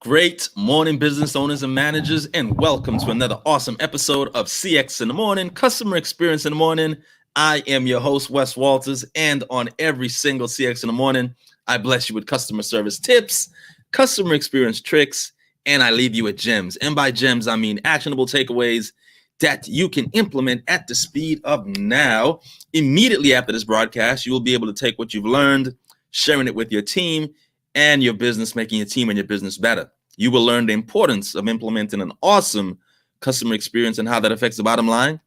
Great morning, business owners and managers, and welcome to another awesome episode of CX in the Morning, Customer Experience in the Morning. I am your host, Wes Walters, and on every single CX in the Morning, I bless you with customer service tips, customer experience tricks, and I leave you with gems. And by gems, I mean actionable takeaways that you can implement at the speed of now. Immediately after this broadcast, you will be able to take what you've learned, sharing it with your team and your business, making your team and your business better. You will learn the importance of implementing an awesome customer experience and how that affects the bottom line.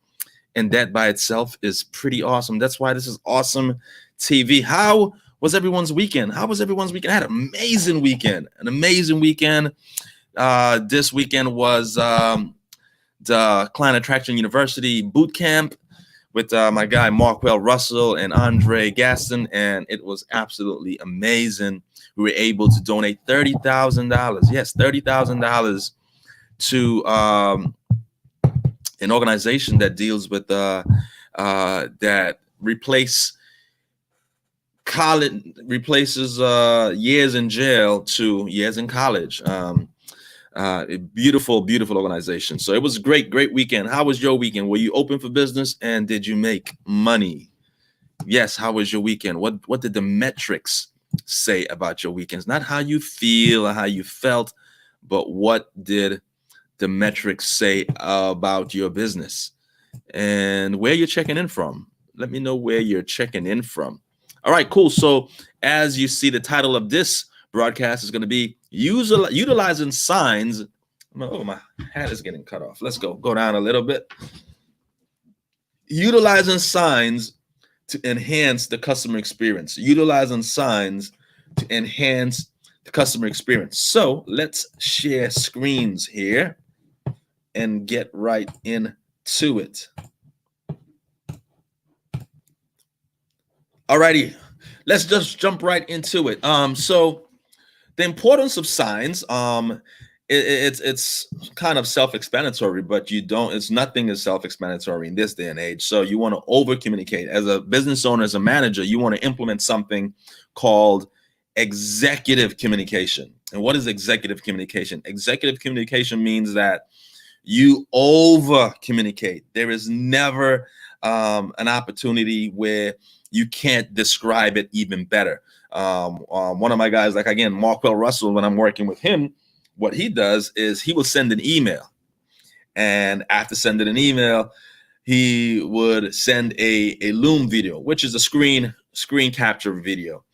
And that by itself is pretty awesome. That's why this is awesome TV. How was everyone's weekend? I had an amazing weekend. This weekend was the Client Attraction University boot camp with my guy Markwell Russell and Andre Gaston, and it was absolutely amazing. We were able to donate $30,000. Yes, $30,000 to an organization that deals with that replaces years in jail to years in college. A beautiful organization. So it was a great weekend. How was your weekend? Were you open for business and did you make money? Yes. How was your weekend? What did the metrics say about your weekends? Not how you feel or how you felt, but what did the metrics say about your business and where you're checking in from? Let me know where you're checking in from. All right, cool. So as you see, the title of this broadcast is going to be utilizing signs. Oh, my hat is getting cut off. Let's go down a little bit. Utilizing signs to enhance the customer experience. Utilizing signs to enhance the customer experience. So let's share screens here and get right into it. Alrighty, let's just jump right into it. So the importance of signs, it's kind of self-explanatory, but nothing is self-explanatory in this day and age. So you want to over-communicate. As a business owner, as a manager, you want to implement something called executive communication. And what is executive communication? Executive communication means that you over-communicate. There is never an opportunity where you can't describe it even better. One of my guys, like again, Markwell Russell, when I'm working with him, what he does is he will send an email. And after sending an email, he would send a Loom video, which is a screen capture video.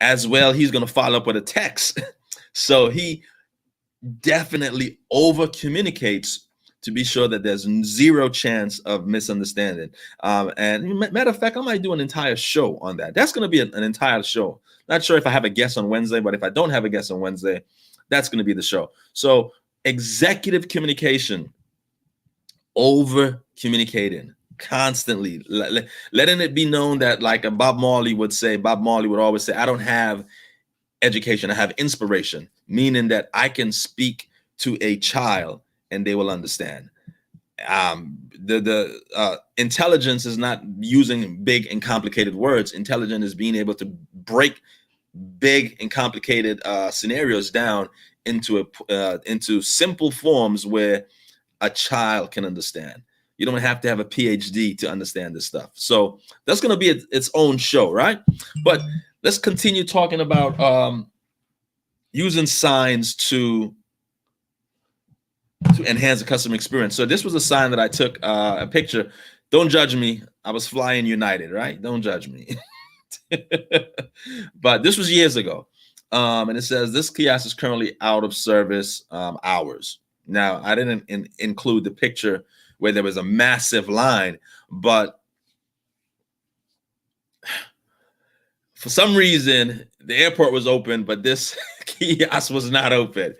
As well, he's going to follow up with a text. So he definitely over communicates to be sure that there's zero chance of misunderstanding. And matter of fact, I might do an entire show on that. That's going to be an entire show. Not sure if I have a guest on Wednesday, but if I don't have a guest on Wednesday, that's going to be the show. So executive communication, over communicating constantly, letting it be known that, like Bob Marley would always say, I don't have education, I have inspiration, meaning that I can speak to a child and they will understand. The intelligence is not using big and complicated words. Intelligence is being able to break big and complicated scenarios down into simple forms where a child can understand. You don't have to have a PhD to understand this stuff. So that's going to be its own show, right? But let's continue talking about using signs to enhance the customer experience. So this was a sign that I took a picture. Don't judge me. I was flying United, right? Don't judge me. But this was years ago. And it says, this kiosk is currently out of service hours. Now, I didn't include the picture where there was a massive line, but for some reason, the airport was open, but this kiosk was not open.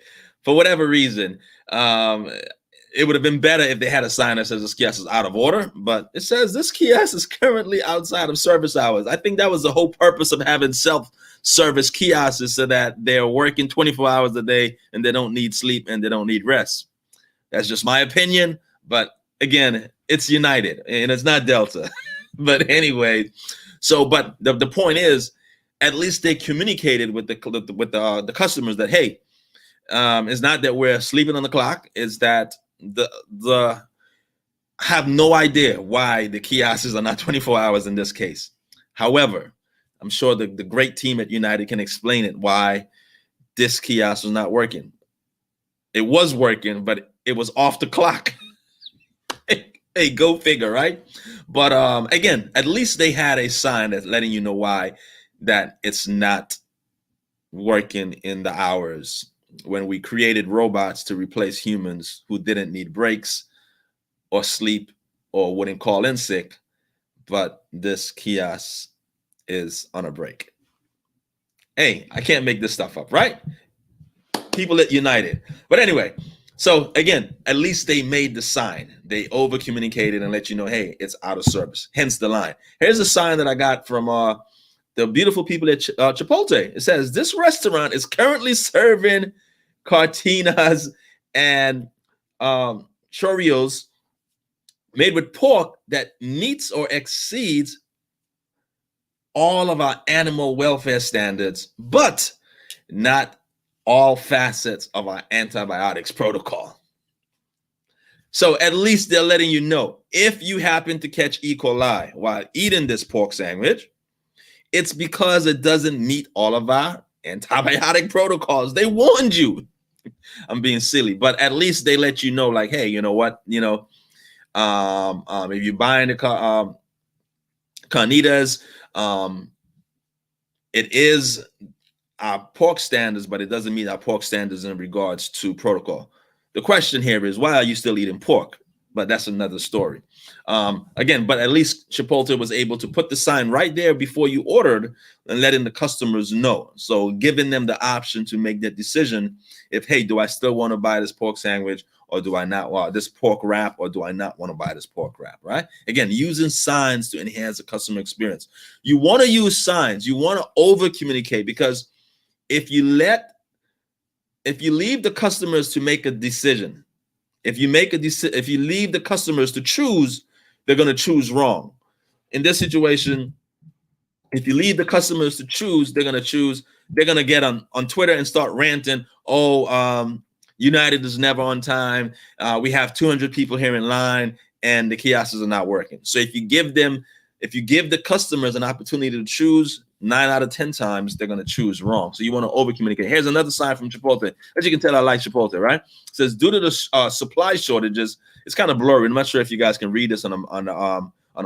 For whatever reason, it would have been better if they had a sign that says this kiosk is out of order, but it says this kiosk is currently outside of service hours. I think that was the whole purpose of having self-service kiosks, so that they're working 24 hours a day and they don't need sleep and they don't need rest. That's just my opinion, but again, it's United and it's not Delta. But anyway, but the point is, at least they communicated with the customers that, hey, It's not that we're sleeping on the clock. It's that the have no idea why the kiosks are not 24 hours in this case. However, I'm sure the great team at United can explain it, why this kiosk was not working. It was working, but it was off the clock. Hey, go figure, right? But again, at least they had a sign that's letting you know why that it's not working in the hours when we created robots to replace humans who didn't need breaks or sleep or wouldn't call in sick. But this kiosk is on a break. Hey, I can't make this stuff up, right? People at United. But anyway, so again, at least they made the sign. They over communicated and let you know, hey, it's out of service. Hence the line. Here's a sign that I got from the beautiful people at Chipotle. It says, this restaurant is currently serving cartinas and churros made with pork that meets or exceeds all of our animal welfare standards, but not all facets of our antibiotics protocol. So at least they're letting you know, if you happen to catch E. coli while eating this pork sandwich, it's because it doesn't meet all of our antibiotic protocols. They warned you. I'm being silly, but at least they let you know, like, hey, you know what, if you're buying the carnitas, it is our pork standards, but it doesn't meet our pork standards in regards to protocol. The question here is, why are you still eating pork? But that's another story. Again, but at least Chipotle was able to put the sign right there before you ordered and letting the customers know. So giving them the option to make that decision if, hey, do I still want to buy this pork sandwich, or do I not want this pork wrap, or do I not want to buy this pork wrap, right? Again, using signs to enhance the customer experience. You want to use signs. You want to over communicate, because if you leave the customers to make a decision, if you leave the customers to choose, they're going to choose wrong. In this situation, if you leave the customers to choose, they're going to get on Twitter and start ranting, United is never on time. We have 200 people here in line and the kiosks are not working. So if you give the customers an opportunity to choose, 9 out of 10 times, they're going to choose wrong. So you want to over communicate. Here's another sign from Chipotle. As you can tell, I like Chipotle, right? It says, due to the supply shortages, it's kind of blurry. I'm not sure if you guys can read this on a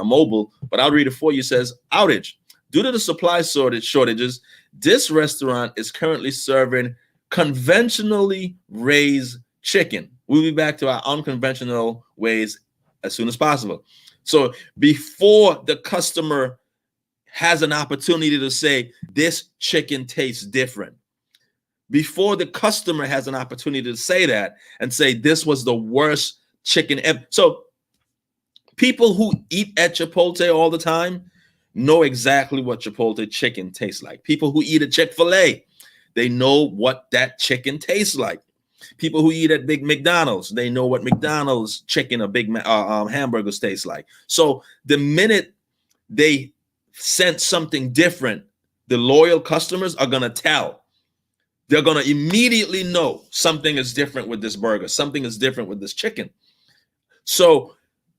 mobile, but I'll read it for you. It says, outage. Due to the supply shortages, this restaurant is currently serving conventionally raised chicken. We'll be back to our unconventional ways as soon as possible. So before the customer has an opportunity to say, this chicken tastes different, before the customer has an opportunity to say that and say, this was the worst chicken ever. So people who eat at Chipotle all the time know exactly what Chipotle chicken tastes like. People who eat at Chick-fil-A, they know what that chicken tastes like. People who eat at Big McDonald's, they know what McDonald's chicken or big hamburgers taste like. So the minute they sense something different, the loyal customers are going to tell. They're going to immediately know something is different with this burger. Something is different with this chicken. So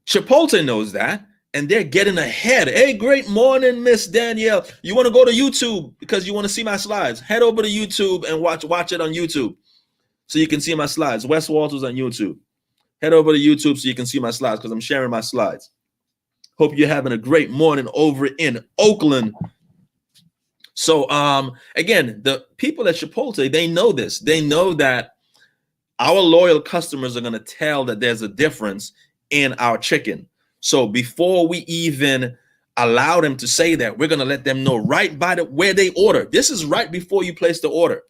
Chipotle knows that, and they're getting ahead. Hey, great morning, Miss Danielle. You want to go to YouTube because you want to see my slides? Head over to YouTube and watch it on YouTube so you can see my slides. Wes Walters on YouTube. Head over to YouTube so you can see my slides because I'm sharing my slides. Hope you're having a great morning over in Oakland. So again, the people at Chipotle, they know this. They know that our loyal customers are going to tell that there's a difference in our chicken. So before we even allow them to say that, we're going to let them know right by where they order. This is right before you place the order.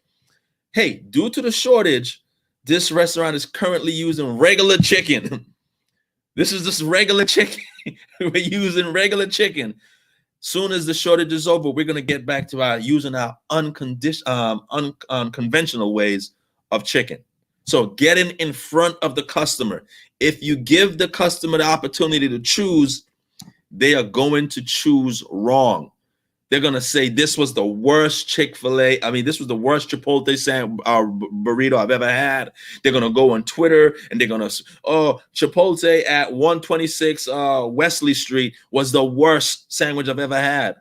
Hey, due to the shortage, this restaurant is currently using regular chicken. This is just regular chicken. We're using regular chicken. Soon as the shortage is over, we're going to get back to using our unconventional ways of chicken. So getting in front of the customer. If you give the customer the opportunity to choose, they are going to choose wrong. They're gonna say this was the worst Chick-fil-A. I mean, this was the worst Chipotle burrito I've ever had. They're gonna go on Twitter and they're gonna, oh, Chipotle at 126 Wesley Street was the worst sandwich I've ever had.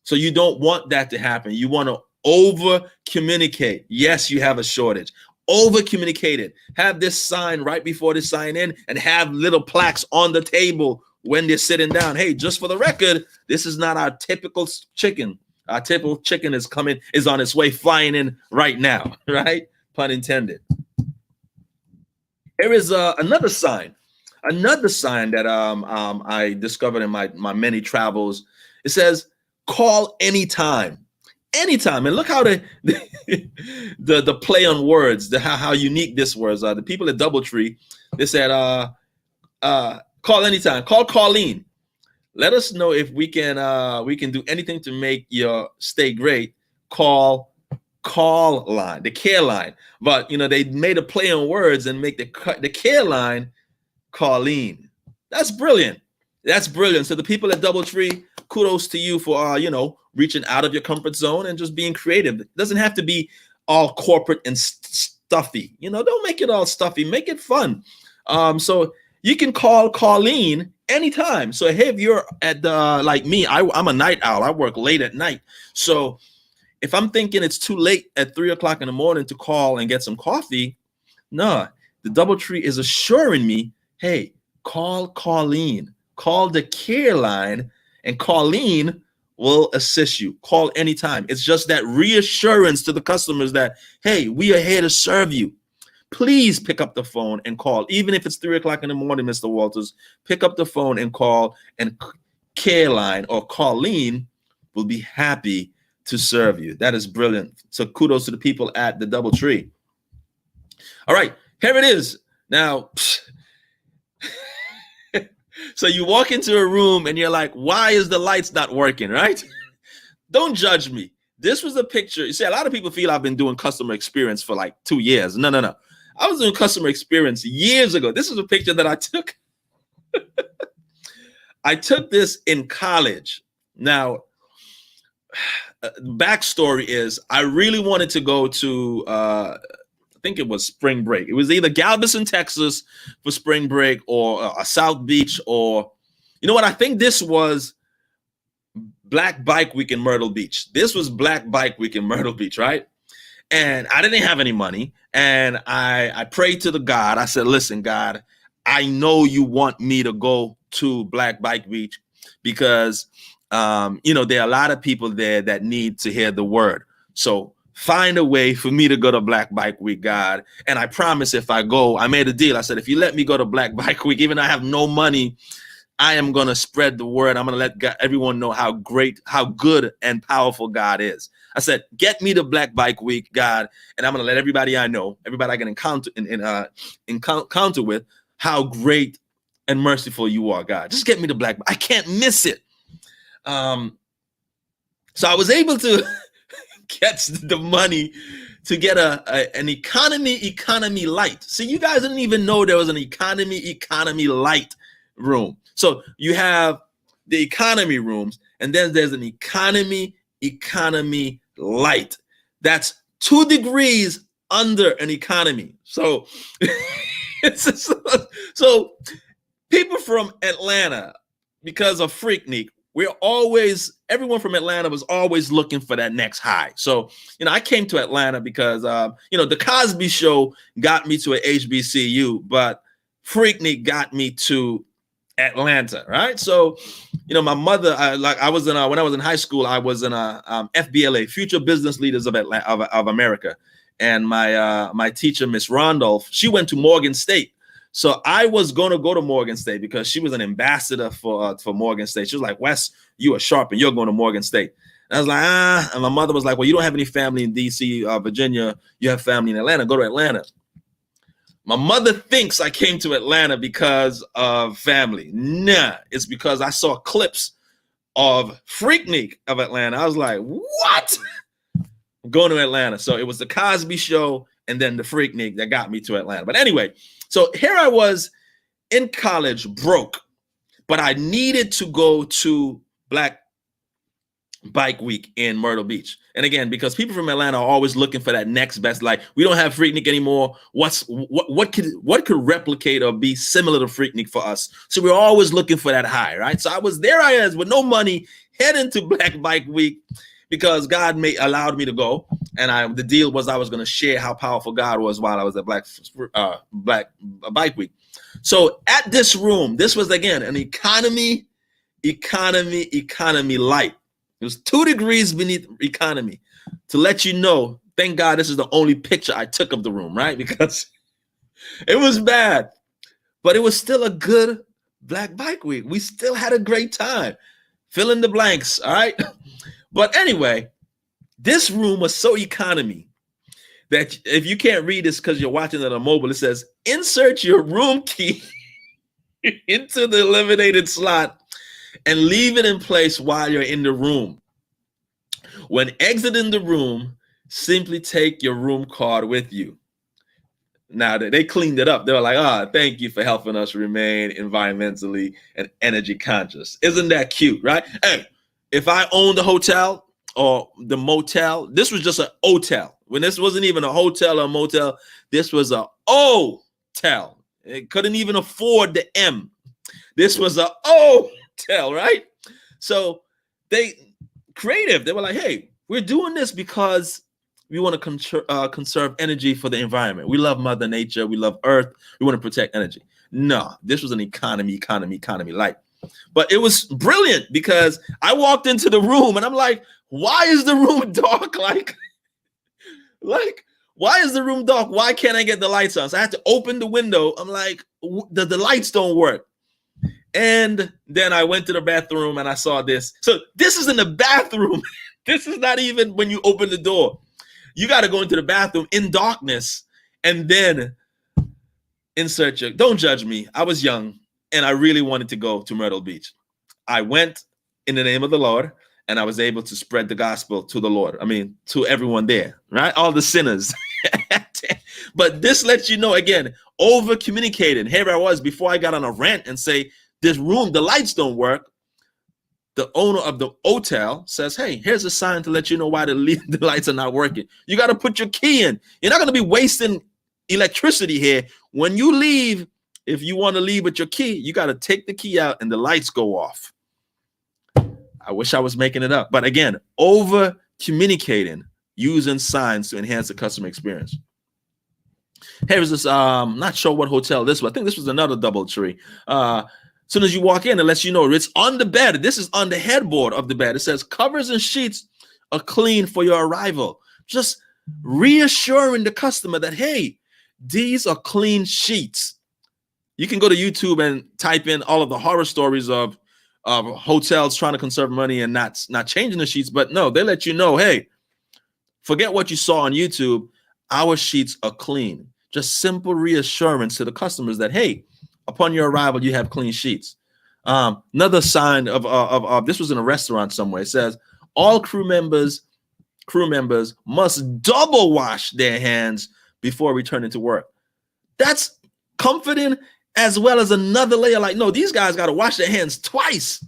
So you don't want that to happen. You want to over communicate. Yes, you have a shortage. Over communicate it. Have this sign right before they sign in, and have little plaques on the table when they're sitting down. Hey, just for the record, this is not our typical chicken. Our typical chicken is on its way flying in right now, right? Pun intended. Here is another sign that I discovered in my many travels. It says, call anytime. Anytime. And look how the play on words, how unique this was. The people at DoubleTree, they said, call anytime. Call Colleen. Let us know if we can do anything to make your stay great. Call line, the care line. But they made a play on words and make the care line Colleen. That's brilliant. That's brilliant. So the people at DoubleTree, kudos to you for reaching out of your comfort zone and just being creative. It doesn't have to be all corporate and stuffy. Don't make it all stuffy. Make it fun. So you can call Colleen anytime. So hey, if you're at like me, I'm a night owl. I work late at night. So if I'm thinking it's too late at 3 o'clock in the morning to call and get some coffee, the DoubleTree is assuring me, hey, call Colleen. Call the care line, and Colleen will assist you. Call anytime. It's just that reassurance to the customers that, hey, we are here to serve you. Please pick up the phone and call. Even if it's 3 o'clock in the morning, Mr. Walters, pick up the phone and call, and care line or Colleen will be happy to serve you. That is brilliant. So kudos to the people at the DoubleTree. All right, here it is. Now, so you walk into a room and you're like, why is the lights not working, right? Don't judge me. This was a picture. You see, a lot of people feel I've been doing customer experience for like 2 years. No. I was doing customer experience years ago. This is a picture that I took. I took this in college. Now, backstory is I really wanted to go to, I think it was spring break. It was either Galveston, Texas for spring break, or South Beach, or, you know what? I think this was Black Bike Week in Myrtle Beach. This was Black Bike Week in Myrtle Beach, right? And I didn't have any money. And I prayed to the God. I said, listen, God, I know you want me to go to Black Bike Week because, there are a lot of people there that need to hear the word. So find a way for me to go to Black Bike Week, God. And I promise if I go, I made a deal. I said, if you let me go to Black Bike Week, even though I have no money, I am going to spread the word. I'm going to let everyone know how great, how good and powerful God is. I said, get me to Black Bike Week, God, and I'm going to let everybody I know, everybody I can encounter with, how great and merciful you are, God. Just get me to Black Bike. I can't miss it. So I was able to get the money to get an economy light. See, you guys didn't even know there was an economy light room. So you have the economy rooms, and then there's an economy light. That's 2 degrees under an economy. So, so people from Atlanta, because of Freaknik, everyone from Atlanta was always looking for that next high. So, I came to Atlanta because, the Cosby Show got me to an HBCU, but Freaknik got me to Atlanta, right? So, my mother, when I was in high school, I was in a FBLA, Future Business Leaders of America, and my teacher, Miss Randolph, she went to Morgan State. So I was going to go to Morgan State because she was an ambassador for Morgan State. She was like, Wes, you are sharp and you're going to Morgan State. And I was like, and my mother was like, well, you don't have any family in DC, Virginia. You have family in Atlanta. Go to Atlanta. My mother thinks I came to Atlanta because of family. Nah, it's because I saw clips of Freaknik of Atlanta. I was like, what? I'm going to Atlanta. So it was the Cosby Show and then the Freaknik that got me to Atlanta. But anyway, so here I was in college, broke, but I needed to go to Black bike week in Myrtle Beach. And again, because people from Atlanta are always looking for that next best, like, we don't have Freaknik anymore. What could replicate or be similar to Freaknik for us? So we're always looking for that high, right? So I was with no money, heading to Black Bike Week, because God allowed me to go. And the deal was I was going to share how powerful God was while I was at Black Bike Week. So at this room, this was, again, an economy light. It was 2 degrees beneath economy, to let you know, thank God this is the only picture I took of the room, right? Because it was bad, but it was still a good Black Bike Week. We still had a great time. Fill in the blanks, all right? But anyway, this room was so economy that if you can't read this because you're watching it on mobile, it says, insert your room key into the eliminated slot and leave it in place while you're in the room. When exiting the room, simply take your room card with you. Now, they cleaned it up. They were like, thank you for helping us remain environmentally and energy conscious. Isn't that cute, right? Hey, if I owned the hotel or the motel, this was just an hotel. When this wasn't even a hotel or a motel, this was a O-tel. It couldn't even afford the M. This was a O-tel, right? So creative. They were like, hey, we're doing this because we want to conserve energy for the environment. We love Mother Nature. We love Earth. We want to protect energy. No, this was an economy light. But it was brilliant because I walked into the room and I'm like, why is the room dark? Like, why is the room dark? Why can't I get the lights on? So I had to open the window. I'm like, the lights don't work. And then I went to the bathroom and I saw this. So this is in the bathroom. This is not even when you open the door. You got to go into the bathroom in darkness and then insert your, don't judge me. I was young and I really wanted to go to Myrtle Beach. I went in the name of the Lord and I was able to spread the gospel to the Lord. I mean, to everyone there, right? All the sinners. But this lets you know, again, over communicating. Here I was before I got on a rant and say, this room, the lights don't work. The owner of the hotel says, hey, here's a sign to let you know why the lights are not working. You got to put your key in. You're not going to be wasting electricity here. When you leave, if you want to leave with your key, you got to take the key out and the lights go off. I wish I was making it up. But again, over communicating, using signs to enhance the customer experience. Here's this, not sure what hotel this was. I think this was another DoubleTree. As soon as you walk in, it lets you know it's on the bed. This is on the headboard of the bed. It says covers and sheets are clean for your arrival. Just reassuring the customer that, hey, these are clean sheets. You can go to YouTube and type in all of the horror stories of hotels trying to conserve money and not changing the sheets. But no, they let you know, hey, forget what you saw on YouTube. Our sheets are clean. Just simple reassurance to the customers that, hey, upon your arrival, you have clean sheets. Another sign of this was in a restaurant somewhere. It says all crew members must double wash their hands before returning to work. That's comforting, as well as another layer. Like, no, these guys got to wash their hands twice.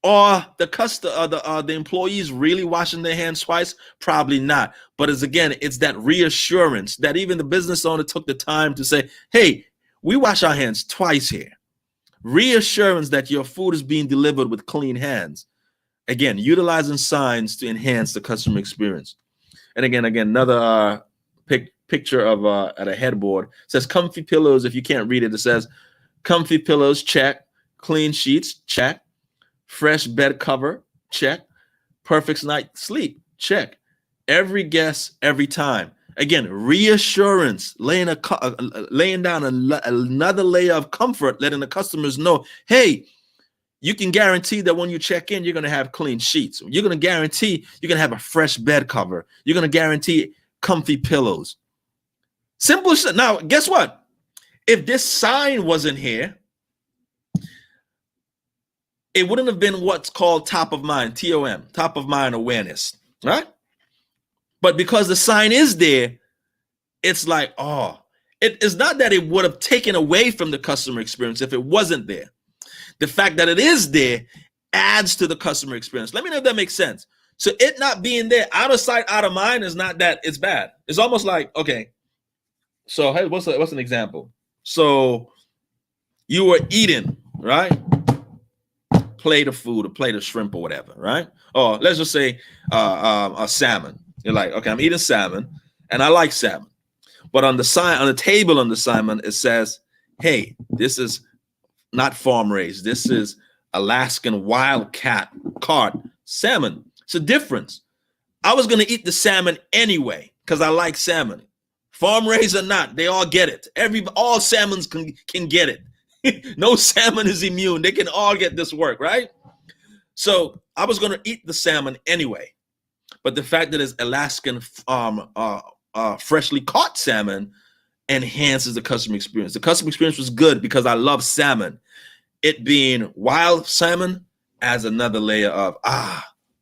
Or the employees really washing their hands twice? Probably not. But it's that reassurance that even the business owner took the time to say, hey, we wash our hands twice here. Reassurance that your food is being delivered with clean hands. Again, utilizing signs to enhance the customer experience. And again, another picture of at a headboard. It says comfy pillows. If you can't read it, it says comfy pillows, check. Clean sheets, check. Fresh bed cover, check. Perfect night's sleep, check. Every guest, every time. Again, reassurance, laying down another layer of comfort, letting the customers know, hey, you can guarantee that when you check in, you're going to have clean sheets. You're going to guarantee you're going to have a fresh bed cover. You're going to guarantee comfy pillows. Simple shit. Now, guess what? If this sign wasn't here, it wouldn't have been what's called top of mind, TOM, top of mind awareness, right? But because the sign is there, it's like, it's not that it would have taken away from the customer experience if it wasn't there. The fact that it is there adds to the customer experience. Let me know if that makes sense. So it not being there, out of sight, out of mind, is not that it's bad. It's almost like, okay, so hey, what's an example? So you were eating, right? Plate of food, a plate of shrimp or whatever, right? Or let's just say a salmon. You're like, okay, I'm eating salmon, and I like salmon. But on the table on the salmon, it says, hey, this is not farm raised. This is Alaskan wildcat caught salmon. It's a difference. I was going to eat the salmon anyway because I like salmon. Farm raised or not, they all get it. All salmons can get it. No salmon is immune. They can all get this work, right? So I was going to eat the salmon anyway. But the fact that it's Alaskan freshly caught salmon enhances the customer experience. The customer experience was good because I love salmon. It being wild salmon adds another layer of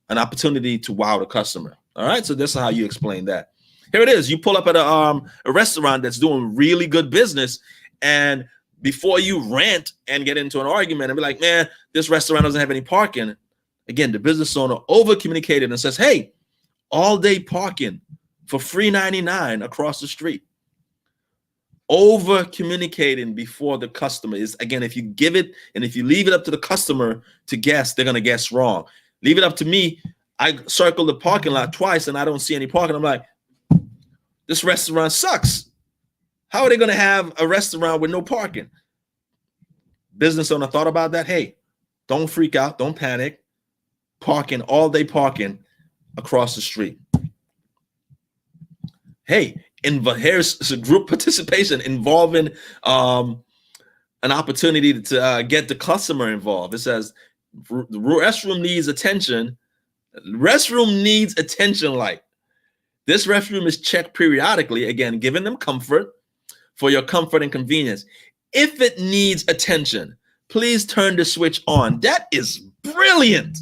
an opportunity to wow the customer. All right, so this is how you explain that. Here it is. You pull up at a restaurant that's doing really good business, and before you rant and get into an argument and be like, man, this restaurant doesn't have any parking. Again, the business owner over communicated and says, hey, all day parking for $3.99 across the street. Over communicating before the customer is, again, if you give it and if you leave it up to the customer to guess, they're going to guess wrong. Leave it up to me. I circle the parking lot twice and I don't see any parking. I'm like, this restaurant sucks. How are they going to have a restaurant with no parking? Business owner thought about that. Hey, don't freak out. Don't panic. Parking, all day parking across the street. Hey, here's group participation involving an opportunity to get the customer involved. It says the restroom needs attention. Restroom needs attention. Like this restroom is checked periodically. Again, giving them comfort for your comfort and convenience. If it needs attention, please turn the switch on. That is brilliant.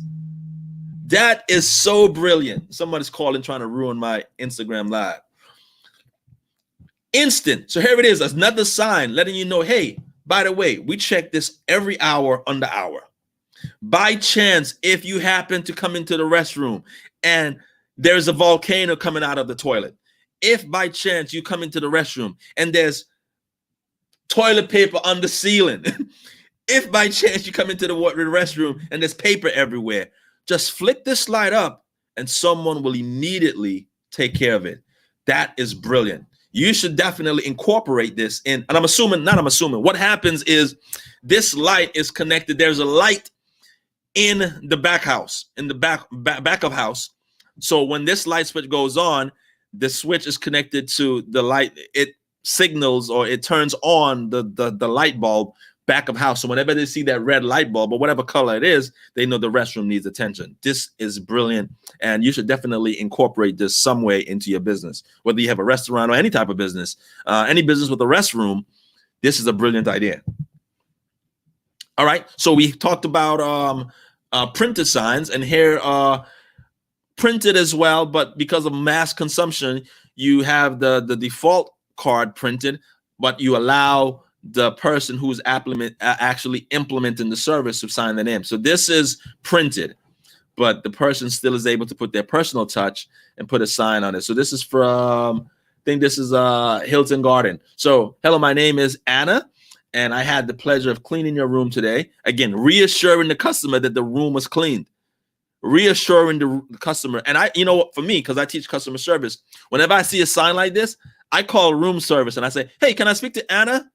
That is so brilliant. Somebody's calling trying to ruin my Instagram live. Instant. So here it is. Another sign letting you know, hey, by the way, we check this every hour on the hour. By chance, if you happen to come into the restroom and there's a volcano coming out of the toilet, if by chance you come into the restroom and there's toilet paper on the ceiling, if by chance you come into the restroom and there's paper everywhere, just flick this slide up and someone will immediately take care of it. That is brilliant. You should definitely incorporate this in, and what happens is this light is connected. There's a light in the back house, in the back of house. So when this light switch goes on, the switch is connected to the light. It signals or it turns on the light bulb back of house. So whenever they see that red light bulb or whatever color it is, they know the restroom needs attention. This is brilliant. And you should definitely incorporate this some way into your business, whether you have a restaurant or any type of business, any business with a restroom. This is a brilliant idea. All right. So we talked about printed signs, and here printed as well. But because of mass consumption, you have the default card printed, but you allow the person who's actually implementing the service to sign the name. So this is printed, but the person still is able to put their personal touch and put a sign on it. So this is from, I think this is Hilton Garden. So hello, my name is Anna, and I had the pleasure of cleaning your room today. Again, reassuring the customer that the room was cleaned. Reassuring the customer. And I, for me, because I teach customer service, whenever I see a sign like this, I call room service and I say, hey, can I speak to Anna?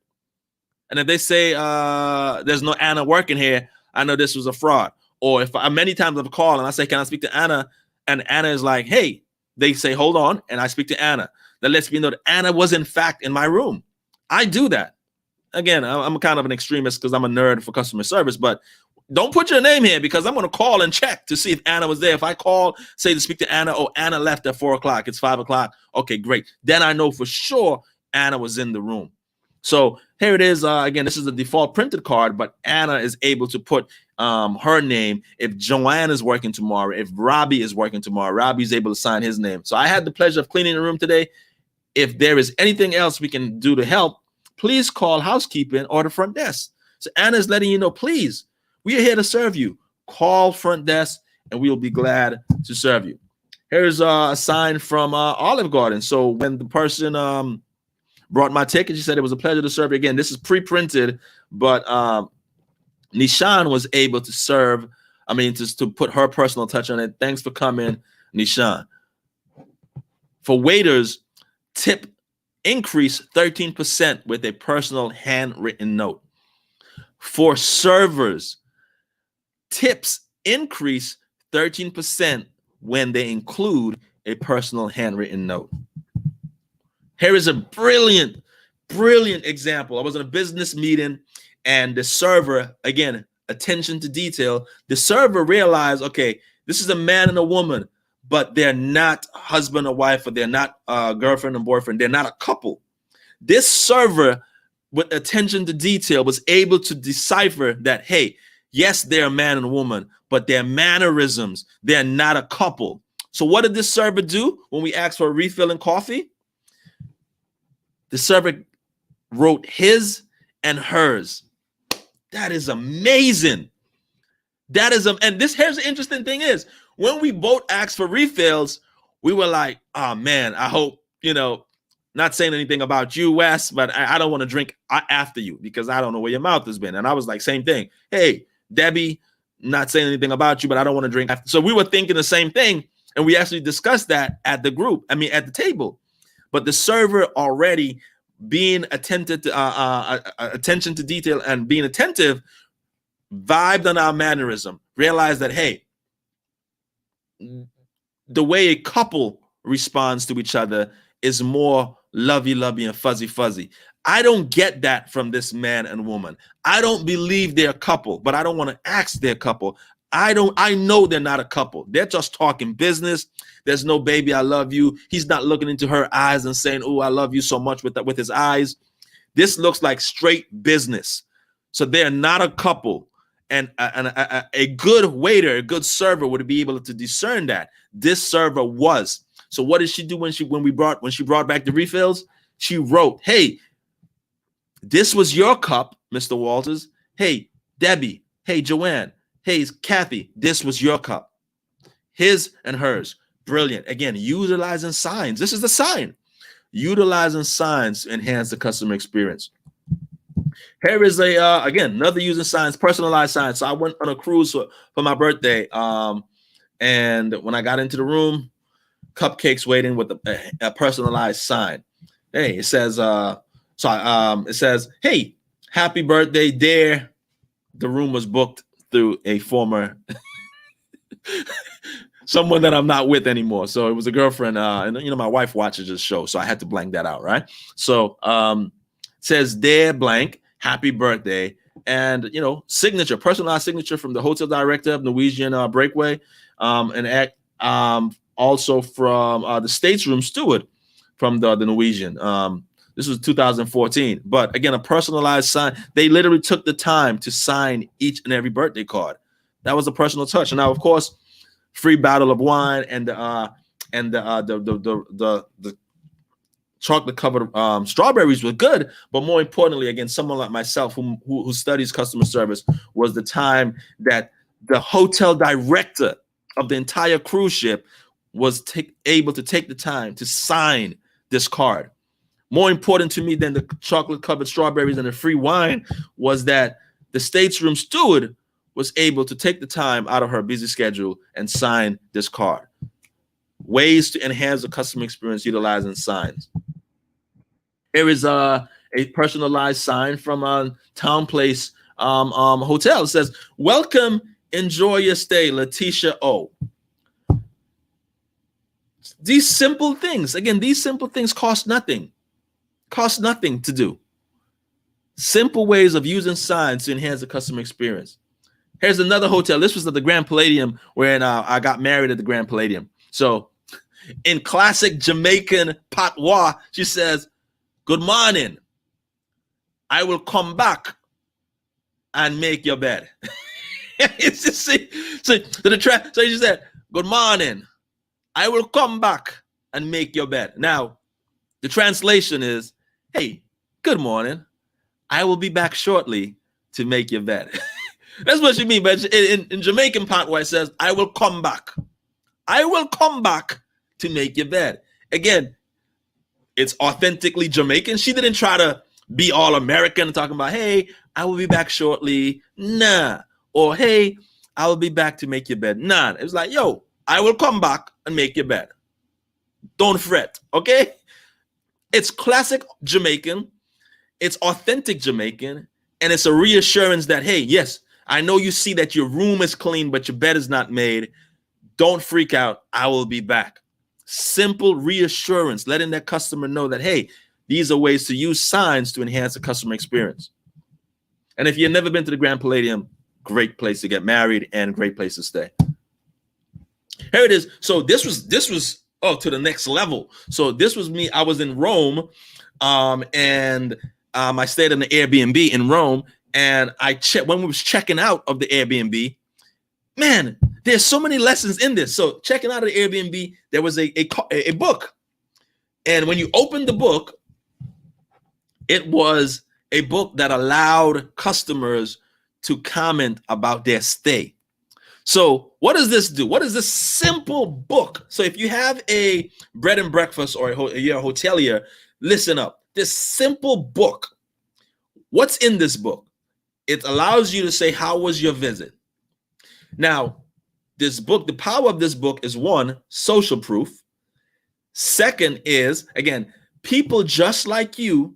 And if they say there's no Anna working here, I know this was a fraud. Or if many times I've called and I say, can I speak to Anna? And Anna is like, hey, they say, hold on. And I speak to Anna. That lets me know that Anna was in fact in my room. I do that. Again, I'm kind of an extremist because I'm a nerd for customer service, but don't put your name here because I'm going to call and check to see if Anna was there. If I call, say to speak to Anna, oh, Anna left at 4 o'clock. It's 5 o'clock. Okay, great. Then I know for sure Anna was in the room. So here it is. Again, this is the default printed card, but Anna is able to put her name. If Joanne is working tomorrow, if Robbie is working tomorrow, Robbie's able to sign his name. So I had the pleasure of cleaning the room today. If there is anything else we can do to help, please call housekeeping or the front desk. So Anna is letting you know, please, we are here to serve you. call front desk and we will be glad to serve you. Here's a sign from Olive Garden. So when the person brought my ticket, she said it was a pleasure to serve you. Again, this is pre-printed, but Nishan was able to serve, to put her personal touch on it. Thanks for coming, Nishan. For waiters, tip increase 13% with a personal handwritten note. For servers, tips increase 13% when they include a personal handwritten note. Here is a brilliant example. I was in a business meeting and the server, again, attention to detail. The server realized, okay, this is a man and a woman, but they're not husband or wife, or they're not girlfriend and boyfriend. They're not a couple. This server, with attention to detail, was able to decipher that, hey, yes, they're a man and a woman, but their mannerisms, they're not a couple. So what did this server do when we asked for a refill in coffee? The server wrote his and hers. That is amazing. And here's the interesting thing is, when we both asked for refills, we were like, oh man, I hope, not saying anything about you, Wes, but I don't want to drink after you because I don't know where your mouth has been. And I was like, same thing. Hey, Debbie, not saying anything about you, but I don't want to drink after. So we were thinking the same thing. And we actually discussed that at the table. But the server already being attentive to attention to detail and being attentive, vibed on our mannerism, realized that, hey, the way a couple responds to each other is more lovey and fuzzy. I don't get that from this man and woman. I don't believe they're a couple, but I don't want to ask they're a couple. I know they're not a couple. They're just talking business. There's no baby, I love you. He's not looking into her eyes and saying, oh, I love you so much with his eyes. This looks like straight business. So they're not a couple. And a good waiter, a good server would be able to discern that. This server was. So what did she do when she brought back the refills? She wrote, hey, this was your cup, Mr. Walters. Hey, Debbie. Hey, Joanne. Hey, Kathy, this was your cup. His and hers. Brilliant. Again, utilizing signs. This is the sign. Utilizing signs to enhance the customer experience. Here is again, another using signs, personalized signs. So I went on a cruise for my birthday. And when I got into the room, cupcakes waiting with a personalized sign. Hey, it says, it says, hey, happy birthday, dear. The room was booked through a former someone that I'm not with anymore. So it was a girlfriend, and my wife watches this show, so I had to blank that out, right? So it says, dear blank, happy birthday, and signature, personalized signature from the hotel director of Norwegian Breakaway, and also from the stateroom steward from the Norwegian. This was 2014, but again, a personalized sign. They literally took the time to sign each and every birthday card. That was a personal touch. And now, of course, free bottle of wine and the chocolate covered strawberries were good. But more importantly, again, someone like myself who studies customer service, was the time that the hotel director of the entire cruise ship was able to take the time to sign this card. More important to me than the chocolate-covered strawberries and the free wine was that the stateroom steward was able to take the time out of her busy schedule and sign this card. Ways to enhance the customer experience utilizing signs. Here is a personalized sign from Town Place Hotel. It says, welcome, enjoy your stay, Letitia O. These simple things, again, cost nothing. Cost nothing to do. Simple ways of using signs to enhance the customer experience. Here's another hotel. This was at the Grand Palladium, where I got married at the Grand Palladium. So in classic Jamaican patois, she says, good morning. I will come back and make your bed. It's just, so she said, good morning. I will come back and make your bed. Now, the translation is, hey, good morning. I will be back shortly to make your bed. That's what she means. But in Jamaican part where it says, I will come back. I will come back to make your bed. Again, it's authentically Jamaican. She didn't try to be all American and talking about, hey, I will be back shortly. Nah. Or, hey, I will be back to make your bed. Nah. It was like, yo, I will come back and make your bed. Don't fret. Okay? It's classic Jamaican. It's authentic Jamaican. And it's a reassurance that, hey, yes, I know you see that your room is clean, but your bed is not made. Don't freak out. I will be back. Simple reassurance, letting that customer know that, hey, these are ways to use signs to enhance the customer experience. And if you've never been to the Grand Palladium, great place to get married and great place to stay. Here it is. So this was to the next level. So this was me. I was in Rome, and I stayed in the Airbnb in Rome, and I checked when we was checking out of the Airbnb. Man, there's so many lessons in this. So checking out of the Airbnb, there was a book. And when you opened the book, it was a book that allowed customers to comment about their stay. So what does this do? What is this simple book? So if you have a bread and breakfast or you're a hotelier, listen up. This simple book, what's in this book? It allows you to say, how was your visit? Now, this book, the power of this book is one, social proof. Second is, again, people just like you.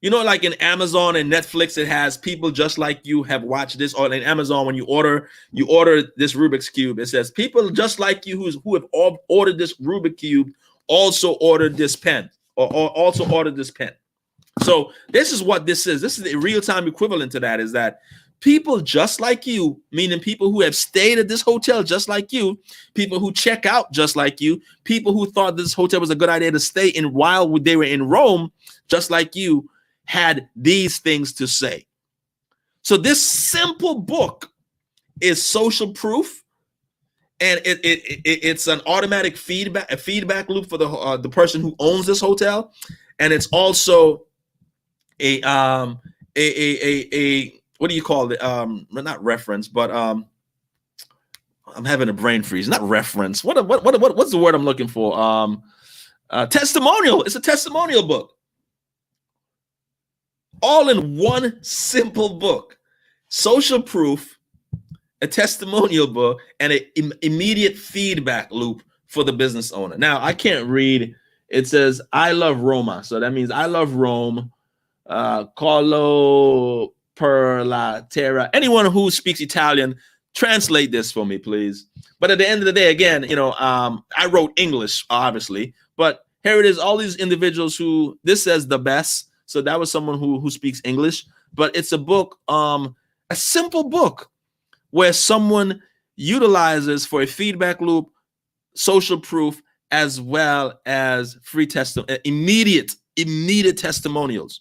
You know, like in Amazon and Netflix, it has people just like you have watched this. Or in Amazon, when you order this Rubik's Cube, it says people just like you who have all ordered this Rubik's Cube also ordered this pen or also ordered this pen. So this is what this is. This is the real-time equivalent to that, is that people just like you, meaning people who have stayed at this hotel just like you, people who check out just like you, people who thought this hotel was a good idea to stay in while they were in Rome, just like you, had these things to say. So this simple book is social proof, and it's an automatic feedback loop for the person who owns this hotel, and it's also a what do you call it? Not reference, but I'm having a brain freeze. Not reference. What's the word I'm looking for? Testimonial. It's a testimonial book. All in one simple book. Social proof, a testimonial book, and an immediate feedback loop for the business owner. Now, I can't read. It says, I love Roma. So that means I love Rome. Carlo per la terra. Anyone who speaks Italian, translate this for me, please. But at the end of the day, again, I wrote English, obviously. But here it is, all these individuals who, this says the best. So that was someone who speaks English. But it's a book, a simple book, where someone utilizes for a feedback loop, social proof, as well as free immediate testimonials.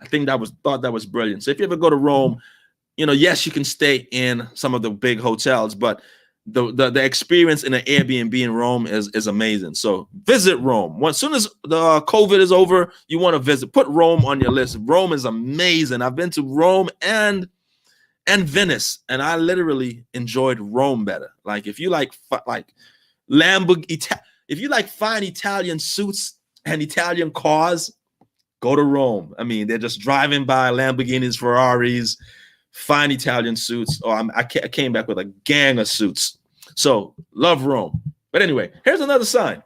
I think thought that was brilliant. So if you ever go to Rome, yes, you can stay in some of the big hotels, but the experience in an Airbnb in Rome is amazing. So visit Rome. As soon as the COVID is over, you want to visit. Put Rome on your list. Rome is amazing. I've been to Rome and Venice, and I literally enjoyed Rome better. Like if you like Lamborghini, if you like fine Italian suits and Italian cars, go to Rome. I mean, they're just driving by Lamborghinis, Ferraris, fine Italian suits. I came back with a gang of suits. So love Rome. But anyway, here's another sign.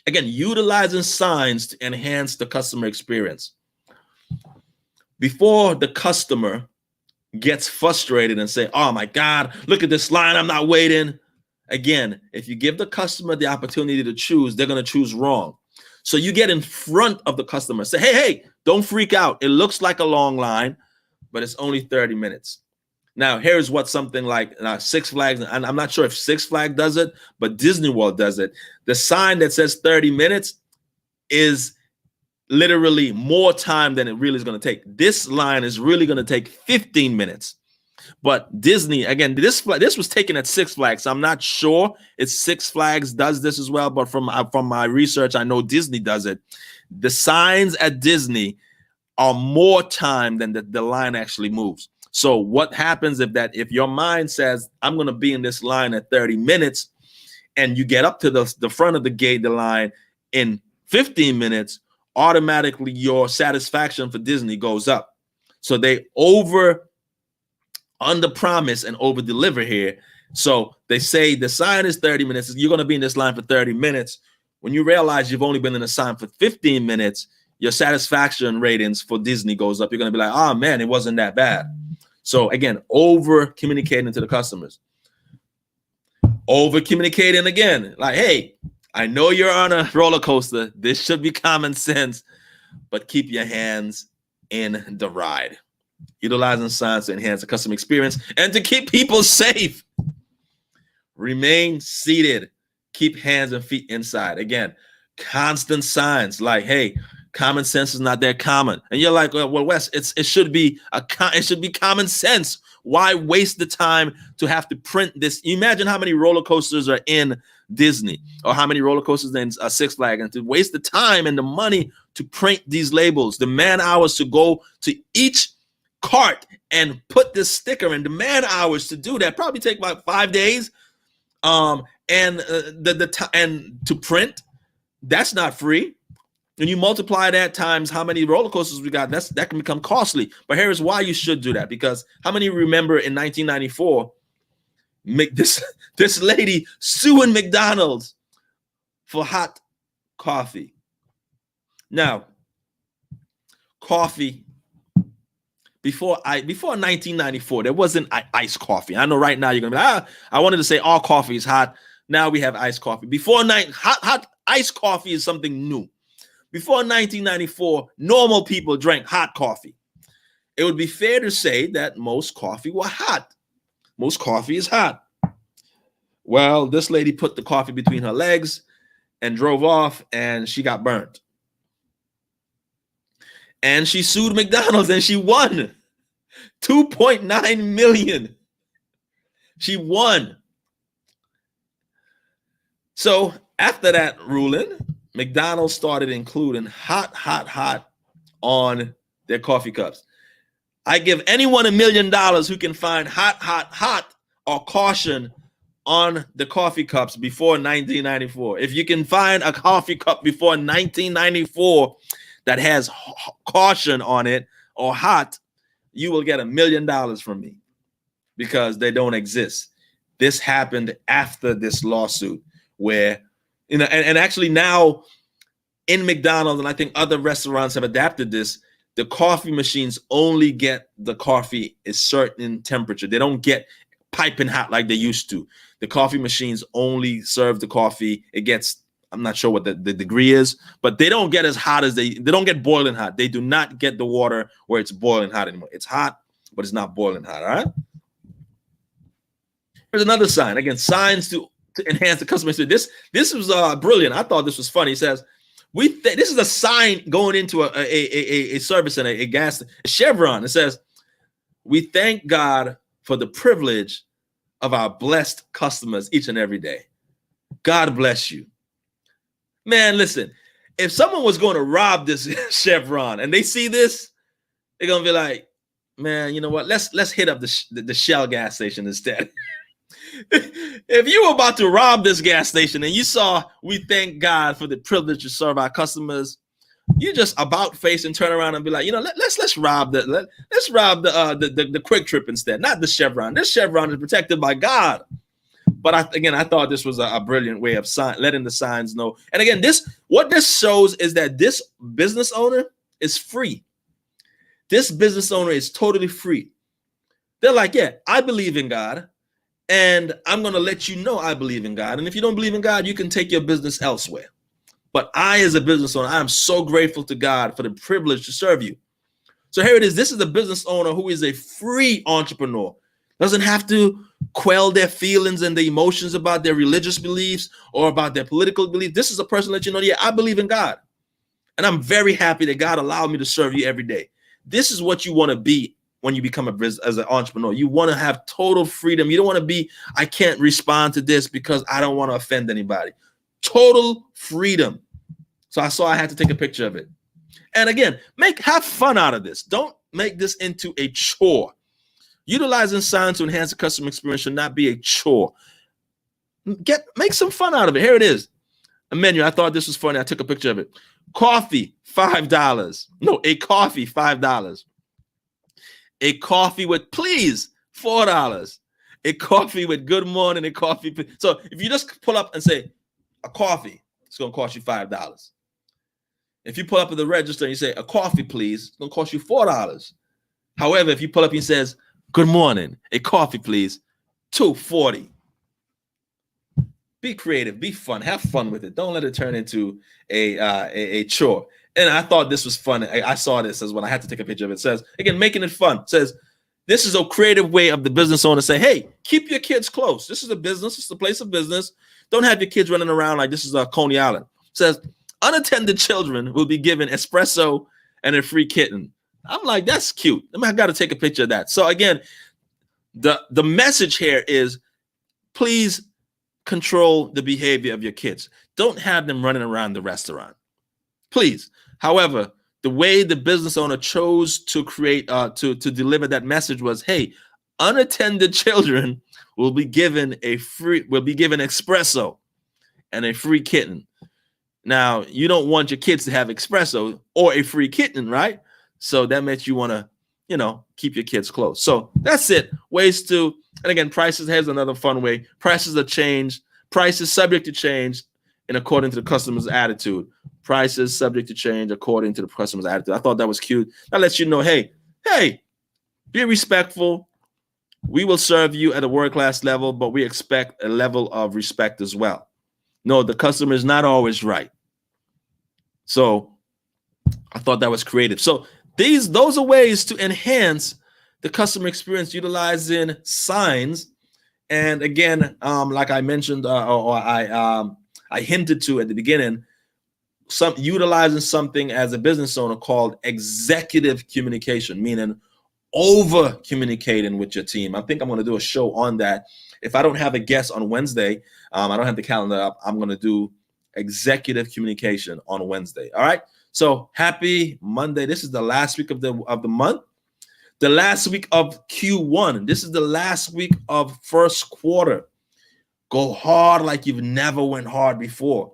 Again, utilizing signs to enhance the customer experience. Before the customer gets frustrated and say, oh my God, look at this line, I'm not waiting. Again, if you give the customer the opportunity to choose, they're going to choose wrong. So you get in front of the customer, say, hey, don't freak out. It looks like a long line, but it's only 30 minutes. Now, here's what something like Six Flags, and I'm not sure if Six Flags does it, but Disney World does it. The sign that says 30 minutes is literally more time than it really is going to take. This line is really going to take 15 minutes. But Disney, again, this was taken at Six Flags. So I'm not sure if Six Flags does this as well, but from my research, I know Disney does it. The signs at Disney are more time than the line actually moves. So what happens if your mind says, I'm going to be in this line at 30 minutes, and you get up to the front of the line in 15 minutes, automatically your satisfaction for Disney goes up. So they under promise and over deliver here. So they say the sign is 30 minutes. You're going to be in this line for 30 minutes. When you realize you've only been in the sign for 15 minutes, your satisfaction ratings for Disney goes up. You're going to be like, oh man, it wasn't that bad. So again, over communicating to the customers. Over communicating again, like, hey, I know you're on a roller coaster. This should be common sense, but keep your hands in the ride. Utilizing signs to enhance the customer experience and to keep people safe. Remain seated. Keep hands and feet inside. Again, constant signs like, hey, common sense is not that common. And you're like, well, Wes, it should be common sense. Why waste the time to have to print this? You imagine how many roller coasters are in Disney, or how many roller coasters in Six Flags, and to waste the time and the money to print these labels, the man hours to go to each cart and put this sticker in, the man hours to do that probably take about 5 days. And to print, that's not free. And you multiply that times how many roller coasters we got, that can become costly. But here's why you should do that, because how many remember in 1994 this lady suing McDonald's for hot coffee? Now, coffee before 1994, there wasn't iced coffee. I know right now you're gonna be like, I wanted to say all coffee is hot. Now we have iced coffee. Before hot iced coffee is something new. Before 1994, normal people drank hot coffee. It would be fair to say that most coffee were hot. Most coffee is hot. Well, this lady put the coffee between her legs and drove off, and she got burnt. And she sued McDonald's, and she won $2.9 million. She won. So after that ruling, McDonald's started including hot on their coffee cups. I give anyone $1 million who can find hot or caution on the coffee cups before 1994. If you can find a coffee cup before 1994 that has caution on it or hot, you will get $1 million from me, because they don't exist. This happened after this lawsuit where, and actually now in McDonald's, and I think other restaurants have adapted this, the coffee machines only get the coffee a certain temperature. They don't get piping hot like they used to. The coffee machines only serve the coffee. It gets, I'm not sure what the degree is, but they don't get as hot as they don't get boiling hot. They do not get the water where it's boiling hot anymore. It's hot, but it's not boiling hot, all right? Here's another sign. Again, signs to enhance the customer experience. This was brilliant. I thought this was funny. It says, this is a sign going into a service center, a Chevron. It says, we thank God for the privilege of our blessed customers each and every day. God bless you. Man, listen, if someone was going to rob this Chevron and they see this, they're going to be like, man, you know what? Let's hit up the Shell gas station instead. If you were about to rob this gas station and you saw, we thank God for the privilege to serve our customers, you just about face and turn around and be like, you know, let's rob the Quick Trip instead, not the Chevron. This Chevron is protected by God. But I thought this was a brilliant way of letting the signs know. And again, what this shows is that this business owner is free. This business owner is totally free. They're like, yeah, I believe in God, and I'm going to let you know I believe in God. And if you don't believe in God, you can take your business elsewhere. But I, as a business owner, I am so grateful to God for the privilege to serve you. So here it is. This is a business owner who is a free entrepreneur. Doesn't have to quell their feelings and the emotions about their religious beliefs or about their political beliefs. This is a person that, you know, yeah, I believe in God. And I'm very happy that God allowed me to serve you every day. This is what you want to be when you become as an entrepreneur. You want to have total freedom. You don't want to be, I can't respond to this because I don't want to offend anybody. Total freedom. So I had to take a picture of it. And again, have fun out of this. Don't make this into a chore. Utilizing signs to enhance the customer experience should not be a chore. Make some fun out of it. Here it is. A menu. I thought this was funny. I took a picture of it. Coffee, $5. No, a coffee, $5. A coffee with please, $4. A coffee with good morning, a coffee. So if you just pull up and say a coffee, it's going to cost you $5. If you pull up at the register and you say a coffee, please, it's going to cost you $4. However, if you pull up and he says, good morning, a coffee, please, $2.40. Be creative, be fun, have fun with it. Don't let it turn into a chore. And I thought this was fun. I saw this as when I had to take a picture of it. It says, again, making it fun. It says, this is a creative way of the business owner to say, hey, keep your kids close. This is a business. It's a place of business. Don't have your kids running around like this is Coney Island. It says, unattended children will be given espresso and a free kitten. I'm like, that's cute. I got to take a picture of that. So again, the message here is, please control the behavior of your kids. Don't have them running around the restaurant, please. However, the way the business owner chose to create to deliver that message was, hey, unattended children will be given espresso and a free kitten. Now, you don't want your kids to have espresso or a free kitten, right? So that makes you want to, keep your kids close. So that's it. Ways to, and again, prices, here's another fun way. Prices are changed. Prices subject to change and according to the customer's attitude. Prices subject to change according to the customer's attitude. I thought that was cute. That lets you know, hey, be respectful. We will serve you at a world-class level, but we expect a level of respect as well. No, the customer is not always right. So I thought that was creative. So those are ways to enhance the customer experience utilizing signs. And again, like I mentioned, or I hinted to at the beginning, utilizing something as a business owner called executive communication, meaning over communicating with your team. I think I'm going to do a show on that. If I don't have a guest on Wednesday, I don't have the calendar up, I'm going to do executive communication on Wednesday. All right. So happy Monday. This is the last week of the month, the last week of Q1. This is the last week of first quarter. Go hard like you've never went hard before,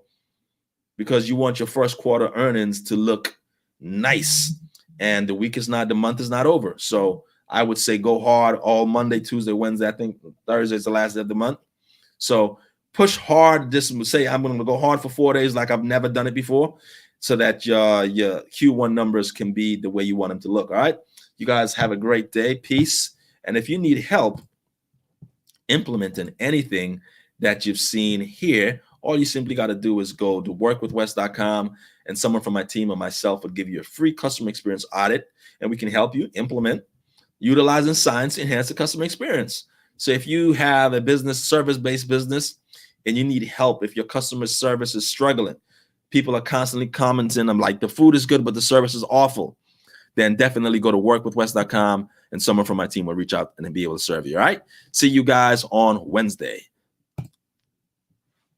because you want your first quarter earnings to look nice. And the month is not over. So I would say go hard all Monday, Tuesday, Wednesday. I think Thursday is the last day of the month. So push hard. Just say I'm going to go hard for 4 days like I've never done it before, so that your Q1 numbers can be the way you want them to look. All right. You guys have a great day. Peace. And if you need help implementing anything that you've seen here, all you simply got to do is go to workwithwes.com, and someone from my team or myself will give you a free customer experience audit, and we can help you implement utilizing signs to enhance the customer experience. So if you have a business, service-based business, and you need help, if your customer service is struggling, people are constantly commenting, I'm like, the food is good, but the service is awful, then definitely go to workwithwes.com, and someone from my team will reach out and be able to serve you. All right. See you guys on Wednesday.